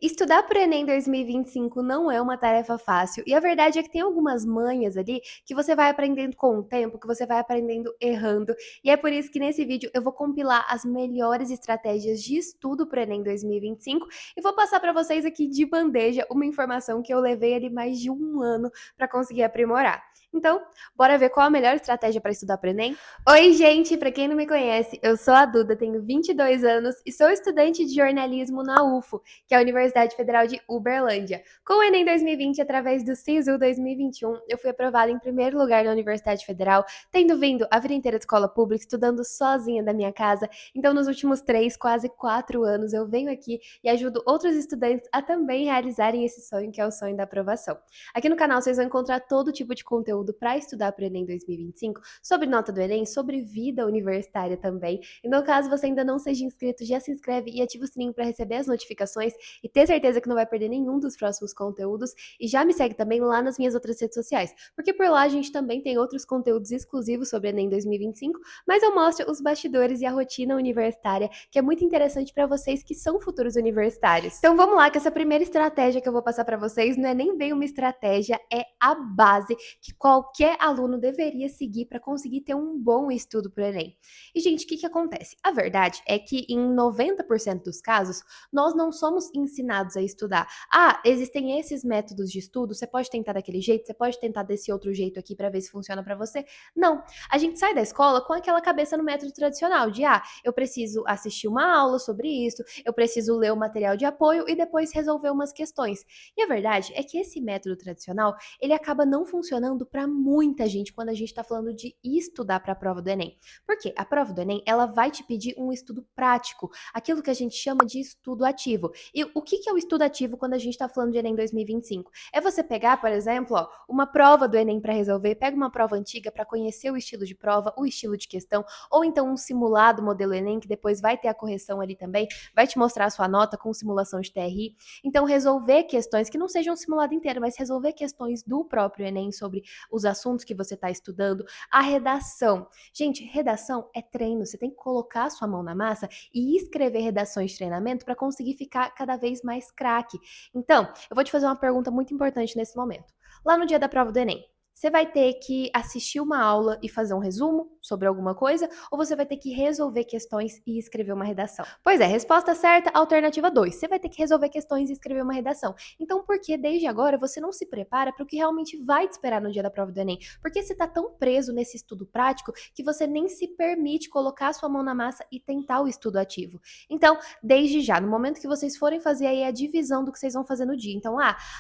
Estudar para o Enem 2025 não é uma tarefa fácil, e a verdade é que tem algumas manhas ali que você vai aprendendo com o tempo, que você vai aprendendo errando, e é por isso que nesse vídeo eu vou compilar as melhores estratégias de estudo para o Enem 2025 e vou passar para vocês aqui de bandeja uma informação que eu levei ali mais de um ano para conseguir aprimorar. Então, bora ver qual a melhor estratégia para estudar para o Enem? Oi, gente! Para quem não me conhece, eu sou a Duda, tenho 22 anos e sou estudante de jornalismo na UFO, que é a Universidade Federal de Uberlândia. Com o Enem 2020, através do SISU 2021, eu fui aprovada em primeiro lugar na Universidade Federal, tendo vindo a vida inteira de escola pública, estudando sozinha da minha casa. Então, nos últimos 3, quase 4 anos, eu venho aqui e ajudo outros estudantes a também realizarem esse sonho, que é o sonho da aprovação. Aqui no canal vocês vão encontrar todo tipo de conteúdo para estudar para o Enem 2025, sobre nota do Enem, sobre vida universitária também. Então, caso você ainda não seja inscrito, já se inscreve e ativa o sininho para receber as notificações e ter certeza que não vai perder nenhum dos próximos conteúdos. E já me segue também lá nas minhas outras redes sociais, porque por lá a gente também tem outros conteúdos exclusivos sobre Enem 2025, mas eu mostro os bastidores e a rotina universitária, que é muito interessante para vocês que são futuros universitários. Então vamos lá, que essa primeira estratégia que eu vou passar para vocês não é nem bem uma estratégia, é a base que qualquer aluno deveria seguir para conseguir ter um bom estudo para o Enem. E, gente, o que acontece? A verdade é que em 90% dos casos, nós não somos ensinados a estudar. Ah, existem esses métodos de estudo, você pode tentar daquele jeito, você pode tentar desse outro jeito aqui para ver se funciona para você. Não, a gente sai da escola com aquela cabeça no método tradicional de, eu preciso assistir uma aula sobre isso, eu preciso ler o material de apoio e depois resolver umas questões. E a verdade é que esse método tradicional, ele acaba não funcionando para muita gente quando a gente está falando de estudar para a prova do Enem. Por quê? A prova do Enem, ela vai te pedir um estudo prático, aquilo que a gente chama de estudo ativo. E o que é o estudo ativo quando a gente está falando de Enem 2025? É você pegar, por exemplo, uma prova do Enem para resolver, pega uma prova antiga para conhecer o estilo de prova, o estilo de questão, ou então um simulado modelo Enem, que depois vai ter a correção ali também, vai te mostrar a sua nota com simulação de TRI. Então, resolver questões que não sejam um simulado inteiro, mas resolver questões do próprio Enem sobre os assuntos que você está estudando, a redação. Gente, redação é treino, você tem que colocar a sua mão na massa e escrever redações de treinamento para conseguir ficar cada vez mais craque. Então, eu vou te fazer uma pergunta muito importante nesse momento. Lá no dia da prova do Enem, você vai ter que assistir uma aula e fazer um resumo sobre alguma coisa, ou você vai ter que resolver questões e escrever uma redação? Pois é, resposta certa, alternativa 2. Você vai ter que resolver questões e escrever uma redação. Então, por que desde agora você não se prepara para o que realmente vai te esperar no dia da prova do Enem? Porque você está tão preso nesse estudo prático que você nem se permite colocar a sua mão na massa e tentar o estudo ativo. Então, desde já, no momento que vocês forem fazer aí a divisão do que vocês vão fazer no dia. Então,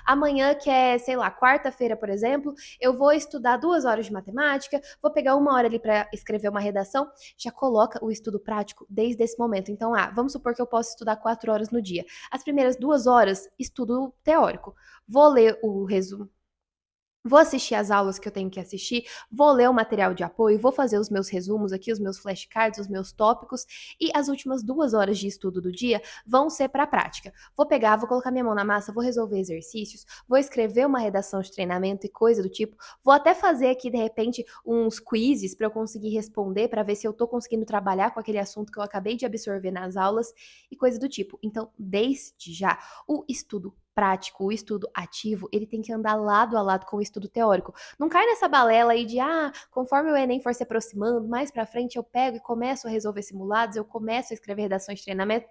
amanhã que é, sei lá, quarta-feira, por exemplo, eu vou estudar 2 horas de matemática, vou pegar 1 hora ali para escrever uma redação, já coloca o estudo prático desde esse momento. Então, vamos supor que eu posso estudar 4 horas no dia. As primeiras 2 horas, estudo teórico. Vou ler o resumo. Vou assistir as aulas que eu tenho que assistir, vou ler o material de apoio, vou fazer os meus resumos aqui, os meus flashcards, os meus tópicos, e as últimas 2 horas de estudo do dia vão ser para a prática. Vou pegar, vou colocar minha mão na massa, vou resolver exercícios, vou escrever uma redação de treinamento e coisa do tipo, vou até fazer aqui, de repente, uns quizzes para eu conseguir responder, para ver se eu estou conseguindo trabalhar com aquele assunto que eu acabei de absorver nas aulas e coisa do tipo. Então, desde já, o estudo prático, o estudo ativo, ele tem que andar lado a lado com o estudo teórico. Não cai nessa balela aí de, conforme o Enem for se aproximando, mais pra frente eu pego e começo a resolver simulados, eu começo a escrever redações de treinamento.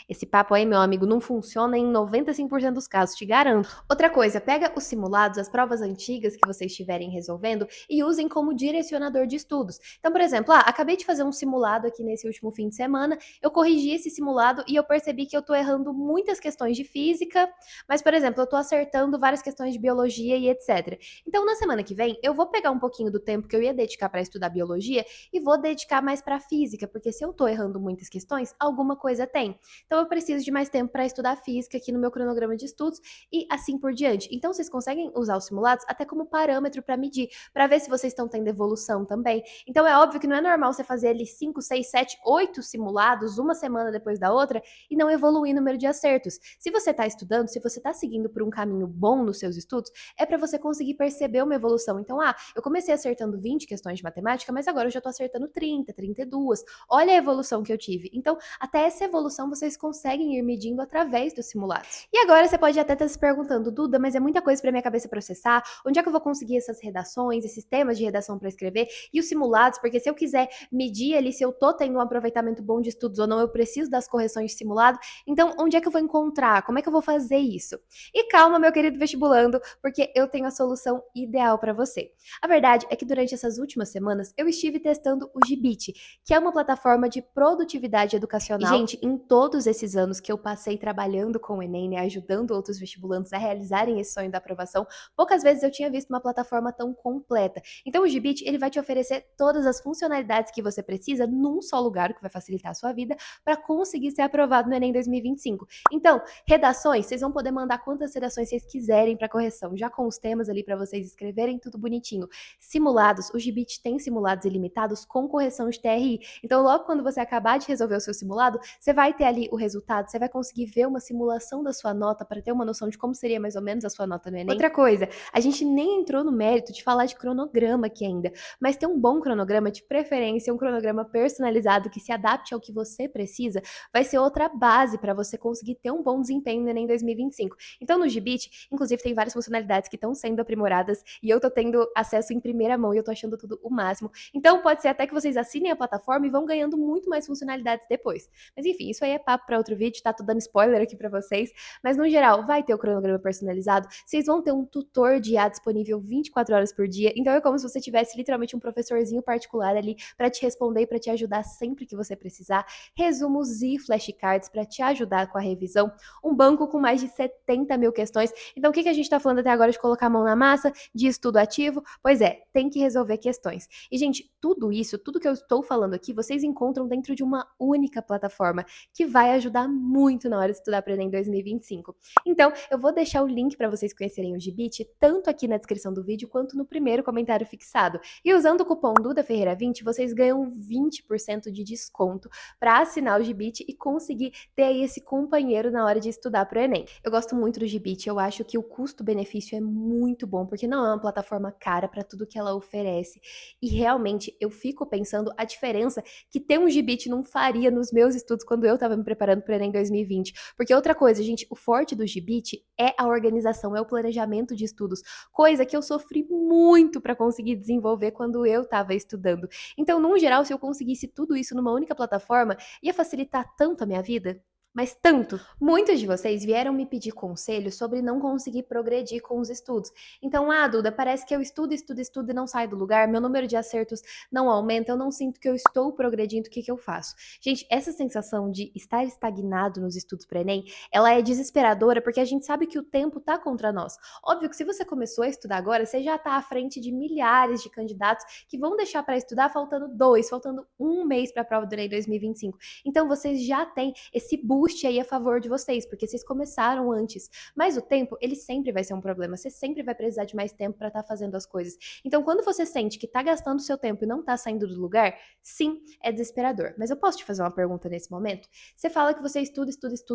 Esse papo aí, meu amigo, não funciona em 95% dos casos, te garanto. Outra coisa, pega os simulados, as provas antigas que vocês estiverem resolvendo e usem como direcionador de estudos. Então, por exemplo, acabei de fazer um simulado aqui nesse último fim de semana, eu corrigi esse simulado e eu percebi que eu tô errando muitas questões de física, mas, por exemplo, eu tô acertando várias questões de biologia e etc. Então, na semana que vem, eu vou pegar um pouquinho do tempo que eu ia dedicar para estudar biologia e vou dedicar mais para física, porque se eu tô errando muitas questões, alguma coisa tem. Então, eu preciso de mais tempo para estudar física aqui no meu cronograma de estudos e assim por diante. Então, vocês conseguem usar os simulados até como parâmetro para medir, para ver se vocês estão tendo evolução também. Então, é óbvio que não é normal você fazer ali 5, 6, 7, 8 simulados, uma semana depois da outra, e não evoluir o número de acertos. Se você está estudando, se você está seguindo por um caminho bom nos seus estudos, é para você conseguir perceber uma evolução. Então, eu comecei acertando 20 questões de matemática, mas agora eu já estou acertando 30, 32. Olha a evolução que eu tive. Então, até essa evolução vocês conseguem ir medindo através dos simulados. E agora você pode até estar se perguntando, Duda, mas é muita coisa para minha cabeça processar, onde é que eu vou conseguir essas redações, esses temas de redação para escrever e os simulados, porque se eu quiser medir ali se eu tô tendo um aproveitamento bom de estudos ou não, eu preciso das correções de simulado, então onde é que eu vou encontrar? Como é que eu vou fazer isso? E calma, meu querido vestibulando, porque eu tenho a solução ideal para você. A verdade é que durante essas últimas semanas eu estive testando o Gibit, que é uma plataforma de produtividade educacional. E, gente, em todos esses anos que eu passei trabalhando com o Enem, né, ajudando outros vestibulantes a realizarem esse sonho da aprovação, poucas vezes eu tinha visto uma plataforma tão completa. Então o Gibit, ele vai te oferecer todas as funcionalidades que você precisa num só lugar, o que vai facilitar a sua vida, para conseguir ser aprovado no Enem 2025. Então, redações, vocês vão poder mandar quantas redações vocês quiserem para correção, já com os temas ali para vocês escreverem tudo bonitinho. Simulados, o Gibit tem simulados ilimitados com correção de TRI. Então, logo quando você acabar de resolver o seu simulado, você vai ter ali o resultado, você vai conseguir ver uma simulação da sua nota para ter uma noção de como seria mais ou menos a sua nota no Enem. Outra coisa, a gente nem entrou no mérito de falar de cronograma aqui ainda, mas ter um bom cronograma, de preferência, um cronograma personalizado que se adapte ao que você precisa, vai ser outra base para você conseguir ter um bom desempenho no Enem 2025. Então, no Gibit, inclusive, tem várias funcionalidades que estão sendo aprimoradas e eu tô tendo acesso em primeira mão e eu tô achando tudo o máximo. Então, pode ser até que vocês assinem a plataforma e vão ganhando muito mais funcionalidades depois. Mas enfim, isso aí é papo para outro vídeo, tá? Tô dando spoiler aqui para vocês. Mas no geral, vai ter o cronograma personalizado, vocês vão ter um tutor de IA disponível 24 horas por dia. Então é como se você tivesse literalmente um professorzinho particular ali para te responder e para te ajudar sempre que você precisar. Resumos e flashcards para te ajudar com a revisão. Um banco com mais de 70 mil questões. Então o que a gente tá falando até agora de colocar a mão na massa, de estudo ativo? Pois é, tem que resolver questões. E, gente, tudo isso, tudo que eu estou falando aqui, vocês encontram dentro de uma única plataforma que vai ajudar muito na hora de estudar para o Enem 2025. Então, eu vou deixar o link para vocês conhecerem o Gibit, tanto aqui na descrição do vídeo, quanto no primeiro comentário fixado. E usando o cupom DudaFerreira20, vocês ganham 20% de desconto para assinar o Gibit e conseguir ter aí esse companheiro na hora de estudar para o Enem. Eu gosto muito do Gibit, eu acho que o custo-benefício é muito bom, porque não é uma plataforma cara para tudo que ela oferece. E realmente, eu fico pensando a diferença que ter um Gibit não faria nos meus estudos quando eu estava me preparando para o Enem 2020. Porque outra coisa, gente, o forte do Gibit é a organização, é o planejamento de estudos, coisa que eu sofri muito para conseguir desenvolver quando eu estava estudando. Então, no geral, se eu conseguisse tudo isso numa única plataforma, ia facilitar tanto a minha vida. Mas tanto. Muitos de vocês vieram me pedir conselhos sobre não conseguir progredir com os estudos. Então, Duda, parece que eu estudo e não saio do lugar, meu número de acertos não aumenta, eu não sinto que eu estou progredindo, o que eu faço? Gente, essa sensação de estar estagnado nos estudos para Enem, ela é desesperadora porque a gente sabe que o tempo tá contra nós. Óbvio que se você começou a estudar agora, você já tá à frente de milhares de candidatos que vão deixar para estudar faltando um mês para a prova do Enem 2025. Então, vocês já têm esse boost aí a favor de vocês, porque vocês começaram antes. Mas o tempo, ele sempre vai ser um problema. Você sempre vai precisar de mais tempo para estar fazendo as coisas. Então, quando você sente que tá gastando seu tempo e não tá saindo do lugar, sim, é desesperador. Mas eu posso te fazer uma pergunta nesse momento? Você fala que você estuda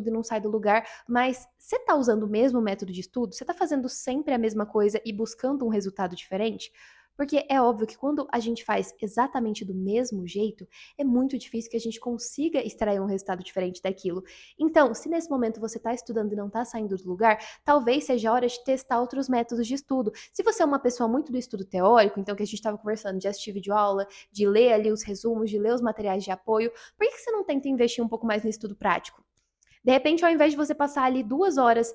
e não sai do lugar, mas você tá usando o mesmo método de estudo? Você tá fazendo sempre a mesma coisa e buscando um resultado diferente? Porque é óbvio que quando a gente faz exatamente do mesmo jeito, é muito difícil que a gente consiga extrair um resultado diferente daquilo. Então, se nesse momento você está estudando e não está saindo do lugar, talvez seja a hora de testar outros métodos de estudo. Se você é uma pessoa muito do estudo teórico, então que a gente estava conversando de assistir videoaula, de ler ali os resumos, de ler os materiais de apoio, por que você não tenta investir um pouco mais no estudo prático? De repente, ao invés de você passar ali 2 horas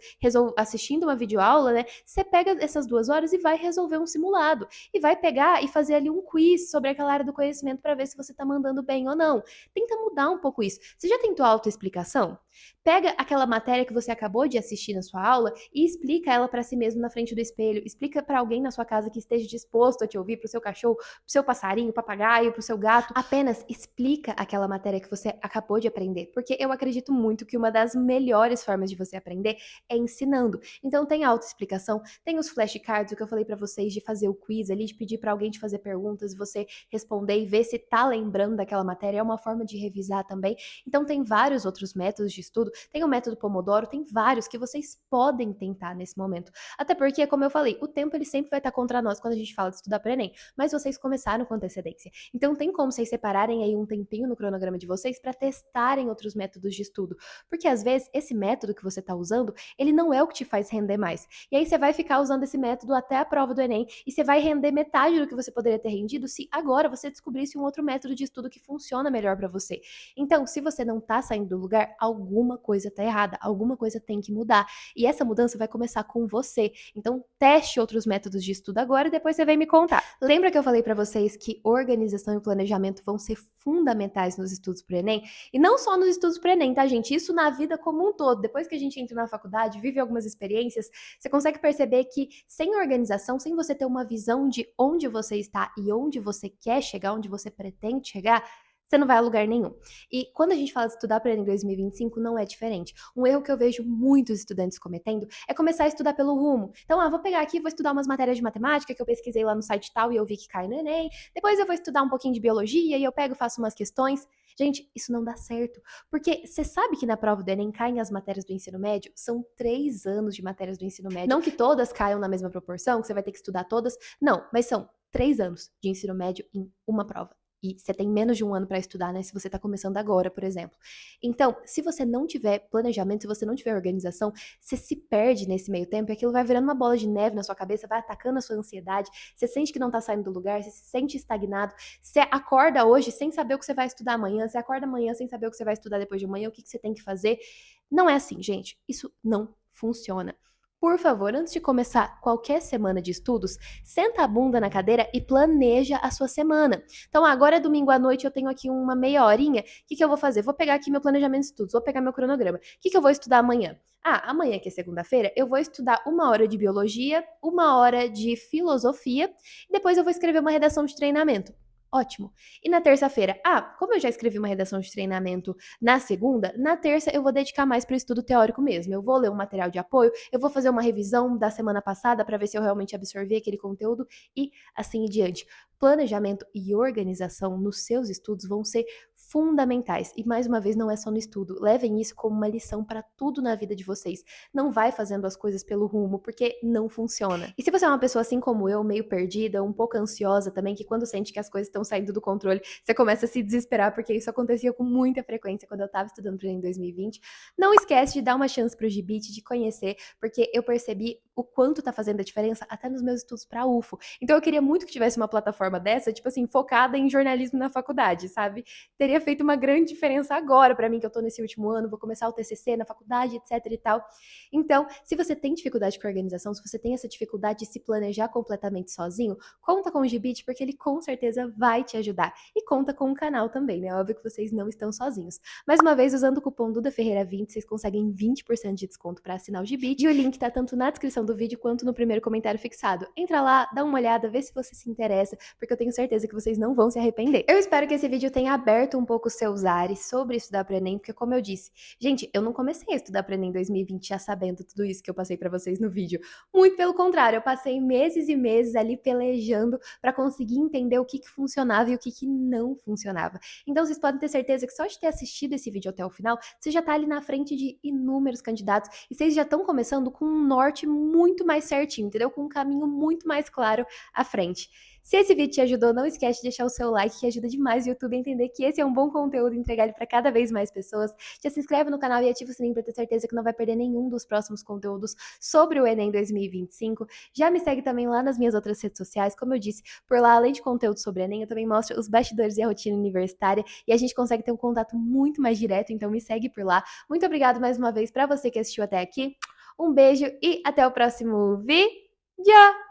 assistindo uma videoaula, né, você pega essas 2 horas e vai resolver um simulado. E vai pegar e fazer ali um quiz sobre aquela área do conhecimento para ver se você está mandando bem ou não. Tenta mudar um pouco isso. Você já tentou autoexplicação? Pega aquela matéria que você acabou de assistir na sua aula e explica ela para si mesmo na frente do espelho. Explica para alguém na sua casa que esteja disposto a te ouvir, para o seu cachorro, para o seu passarinho, papagaio, para o seu gato. Apenas explica aquela matéria que você acabou de aprender, porque eu acredito muito que uma das melhores formas de você aprender é ensinando. Então tem autoexplicação, tem os flashcards, o que eu falei para vocês de fazer o quiz ali, de pedir para alguém te fazer perguntas, você responder e ver se tá lembrando daquela matéria, é uma forma de revisar também. Então tem vários outros métodos de estudo, tem o método Pomodoro, tem vários que vocês podem tentar nesse momento. Até porque, como eu falei, o tempo ele sempre vai estar contra nós quando a gente fala de estudar para Enem, mas vocês começaram com antecedência. Então tem como vocês separarem aí um tempinho no cronograma de vocês para testarem outros métodos de estudo, porque às vezes esse método que você está usando, ele não é o que te faz render mais. E aí você vai ficar usando esse método até a prova do Enem e você vai render metade do que você poderia ter rendido se agora você descobrisse um outro método de estudo que funciona melhor para você. Então, se você não tá saindo do lugar, alguma coisa tá errada, alguma coisa tem que mudar. E essa mudança vai começar com você. Então, teste outros métodos de estudo agora e depois você vem me contar. Lembra que eu falei para vocês que organização e planejamento vão ser fundamentais nos estudos pro Enem? E não só nos estudos pro Enem, tá, gente? Isso na vida como um todo. Depois que a gente entra na faculdade, vive algumas experiências, você consegue perceber que sem organização, sem você ter uma visão de onde você está e onde você quer chegar, onde você pretende chegar, você não vai a lugar nenhum. E quando a gente fala de estudar para Enem 2025, não é diferente. Um erro que eu vejo muitos estudantes cometendo é começar a estudar pelo rumo. Então, vou pegar aqui e vou estudar umas matérias de matemática que eu pesquisei lá no site tal e eu vi que cai no Enem. Depois eu vou estudar um pouquinho de biologia e eu pego e faço umas questões. Gente, isso não dá certo. Porque você sabe que na prova do Enem caem as matérias do ensino médio? São 3 anos de matérias do ensino médio. Não que todas caiam na mesma proporção, que você vai ter que estudar todas. Não, mas são 3 anos de ensino médio em uma prova. E você tem menos de um ano para estudar, né? Se você está começando agora, por exemplo. Então, se você não tiver planejamento, se você não tiver organização, você se perde nesse meio tempo e aquilo vai virando uma bola de neve na sua cabeça, vai atacando a sua ansiedade, você sente que não tá saindo do lugar, você se sente estagnado, você acorda hoje sem saber o que você vai estudar amanhã, você acorda amanhã sem saber o que você vai estudar depois de amanhã, o que você tem que fazer. Não é assim, gente. Isso não funciona. Por favor, antes de começar qualquer semana de estudos, senta a bunda na cadeira e planeja a sua semana. Então, agora é domingo à noite, eu tenho aqui uma meia horinha. O que eu vou fazer? Vou pegar aqui meu planejamento de estudos, vou pegar meu cronograma. O que eu vou estudar amanhã? Amanhã, que é segunda-feira, eu vou estudar 1 hora de biologia, 1 hora de filosofia, e depois eu vou escrever uma redação de treinamento. Ótimo. E na terça-feira? Como eu já escrevi uma redação de treinamento na segunda, na terça eu vou dedicar mais para o estudo teórico mesmo. Eu vou ler um material de apoio, eu vou fazer uma revisão da semana passada para ver se eu realmente absorvi aquele conteúdo e assim em diante. Planejamento e organização nos seus estudos vão ser fundamentais. E mais uma vez, não é só no estudo. Levem isso como uma lição para tudo na vida de vocês. Não vai fazendo as coisas pelo rumo, porque não funciona. E se você é uma pessoa assim como eu, meio perdida, um pouco ansiosa também, que quando sente que as coisas estão saindo do controle, você começa a se desesperar, porque isso acontecia com muita frequência quando eu estava estudando para em 2020. Não esquece de dar uma chance pro Gibit, de conhecer, porque eu percebi o quanto tá fazendo a diferença até nos meus estudos para UFO. Então eu queria muito que tivesse uma plataforma dessa, tipo assim, focada em jornalismo na faculdade, sabe? Teria feito uma grande diferença agora para mim, que eu tô nesse último ano, vou começar o TCC na faculdade, etc e tal. Então, se você tem dificuldade com a organização, se você tem essa dificuldade de se planejar completamente sozinho, conta com o Gibit, porque ele com certeza vai te ajudar. E conta com o canal também, né? Óbvio que vocês não estão sozinhos. Mais uma vez, usando o cupom DudaFerreira20, vocês conseguem 20% de desconto para assinar o Gibit. E o link tá tanto na descrição do vídeo quanto no primeiro comentário fixado. Entra lá, dá uma olhada, vê se você se interessa, porque eu tenho certeza que vocês não vão se arrepender. Eu espero que esse vídeo tenha aberto um pouco os seus ares sobre estudar para Enem, porque como eu disse, gente, eu não comecei a estudar para Enem 2020 já sabendo tudo isso que eu passei para vocês no vídeo. Muito pelo contrário, eu passei meses e meses ali pelejando para conseguir entender o que funcionava e o que não funcionava. Então vocês podem ter certeza que só de ter assistido esse vídeo até o final, você já tá ali na frente de inúmeros candidatos e vocês já estão começando com um norte muito mais certinho, entendeu? Com um caminho muito mais claro à frente. Se esse vídeo te ajudou, não esquece de deixar o seu like, que ajuda demais o YouTube a entender que esse é um bom conteúdo e entregar ele para cada vez mais pessoas. Já se inscreve no canal e ativa o sininho para ter certeza que não vai perder nenhum dos próximos conteúdos sobre o Enem 2025. Já me segue também lá nas minhas outras redes sociais, como eu disse, por lá, além de conteúdo sobre Enem, eu também mostro os bastidores e a rotina universitária e a gente consegue ter um contato muito mais direto, então me segue por lá. Muito obrigada mais uma vez para você que assistiu até aqui. Um beijo e até o próximo vídeo!